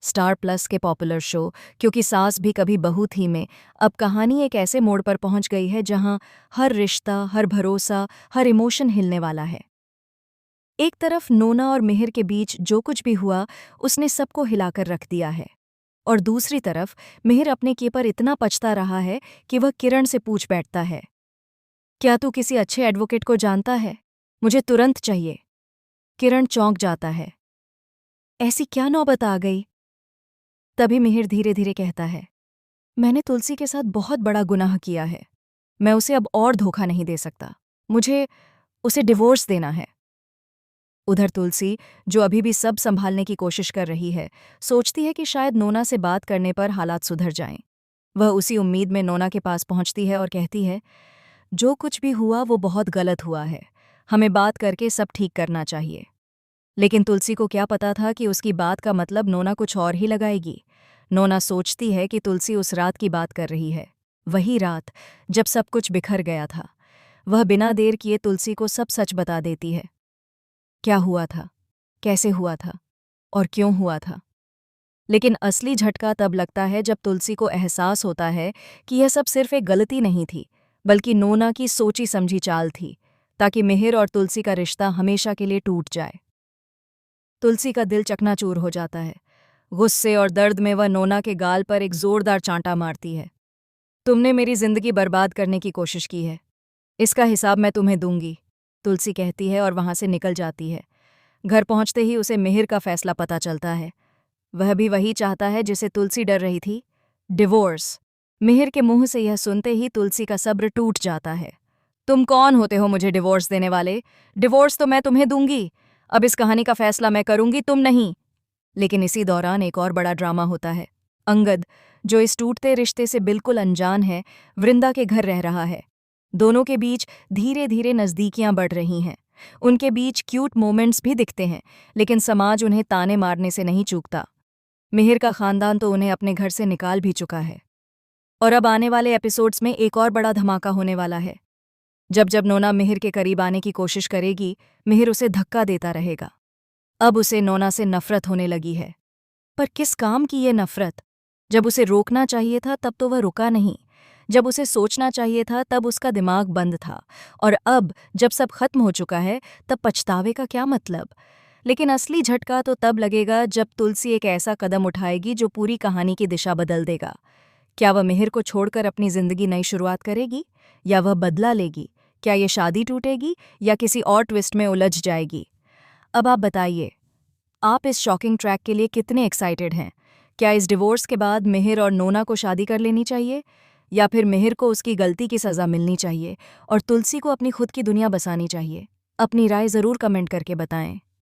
Star plus के popular show क्योंकि सास भी कभी बहू थी में अब कहानी एक ऐसे मोड़ पर पहुंच गई है जहां हर रिश्ता, हर भरोसा, हर इमोशन हिलने वाला है। एक तरफ नोना और मिहिर के बीच जो कुछ भी हुआ उसने सबको हिलाकर रख दिया है, और दूसरी तरफ मिहिर अपने किए पर इतना पछता रहा है कि वह किरण से पूछ बैठता है, क्या तू किसी अच्छे एडवोकेट को जानता है? मुझे तुरंत चाहिए। किरण चौंक जाता है, ऐसी क्या नौबत आ गई? तभी मिहिर धीरे धीरे कहता है, मैंने तुलसी के साथ बहुत बड़ा गुनाह किया है। मैं उसे अब और धोखा नहीं दे सकता। मुझे उसे डिवोर्स देना है। उधर तुलसी, जो अभी भी सब संभालने की कोशिश कर रही है, सोचती है कि शायद नोना से बात करने पर हालात सुधर जाएं। वह उसी उम्मीद में नोना के पास पहुंचती है और कहती है, जो कुछ भी हुआ वो बहुत गलत हुआ है। हमें बात करके सब ठीक करना चाहिए। लेकिन तुलसी को क्या पता था कि उसकी बात का मतलब नोना कुछ और ही लगाएगी। नोना सोचती है कि तुलसी उस रात की बात कर रही है, वही रात जब सब कुछ बिखर गया था। वह बिना देर किए तुलसी को सब सच बता देती है। क्या हुआ था, कैसे हुआ था और क्यों हुआ था। लेकिन असली झटका तब लगता है जब तुलसी को एहसास होता है कि यह सब सिर्फ एक गलती नहीं थी, बल्कि नोना की सोची समझी चाल थी, ताकि मिहिर और तुलसी का रिश्ता हमेशा के लिए टूट जाए। तुलसी का दिल चकनाचूर हो जाता है। गुस्से और दर्द में वह नोना के गाल पर एक जोरदार चांटा मारती है। तुमने मेरी जिंदगी बर्बाद करने की कोशिश की है, इसका हिसाब मैं तुम्हें दूंगी, तुलसी कहती है और वहां से निकल जाती है। घर पहुंचते ही उसे मिहिर का फैसला पता चलता है। वह भी वही चाहता है जिसे तुलसी डर रही थी, डिवोर्स। मिहिर के मुंह से यह सुनते ही तुलसी का सब्र टूट जाता है। तुम कौन होते हो मुझे डिवोर्स देने वाले? डिवोर्स तो मैं तुम्हें दूंगी। अब इस कहानी का फैसला मैं करूंगी, तुम नहीं। लेकिन इसी दौरान एक और बड़ा ड्रामा होता है। अंगद, जो इस टूटते रिश्ते से बिल्कुल अनजान है, वृंदा के घर रह रहा है। दोनों के बीच धीरे धीरे नज़दीकियां बढ़ रही हैं। उनके बीच क्यूट मोमेंट्स भी दिखते हैं, लेकिन समाज उन्हें ताने मारने से नहीं चूकता। मिहिर का खानदान तो उन्हें अपने घर से निकाल भी चुका है। और अब आने वाले एपिसोड्स में एक और बड़ा धमाका होने वाला है। जब जब नोना मिहिर के करीब आने की कोशिश करेगी, मिहिर उसे धक्का देता रहेगा। अब उसे नोना से नफरत होने लगी है। पर किस काम की ये नफरत? जब उसे रोकना चाहिए था तब तो वह रुका नहीं। जब उसे सोचना चाहिए था तब उसका दिमाग बंद था। और अब जब सब खत्म हो चुका है तब पछतावे का क्या मतलब? लेकिन असली झटका तो तब लगेगा जब तुलसी एक ऐसा कदम उठाएगी जो पूरी कहानी की दिशा बदल देगा। क्या वह मिहिर को छोड़कर अपनी जिंदगी नई शुरुआत करेगी, या वह बदला लेगी? क्या ये शादी टूटेगी या किसी और ट्विस्ट में उलझ जाएगी? अब आप बताइए, आप इस शॉकिंग ट्रैक के लिए कितने एक्साइटेड हैं? क्या इस डिवोर्स के बाद मिहिर और नोना को शादी कर लेनी चाहिए, या फिर मिहिर को उसकी गलती की सज़ा मिलनी चाहिए और तुलसी को अपनी खुद की दुनिया बसानी चाहिए? अपनी राय ज़रूर कमेंट करके बताएं।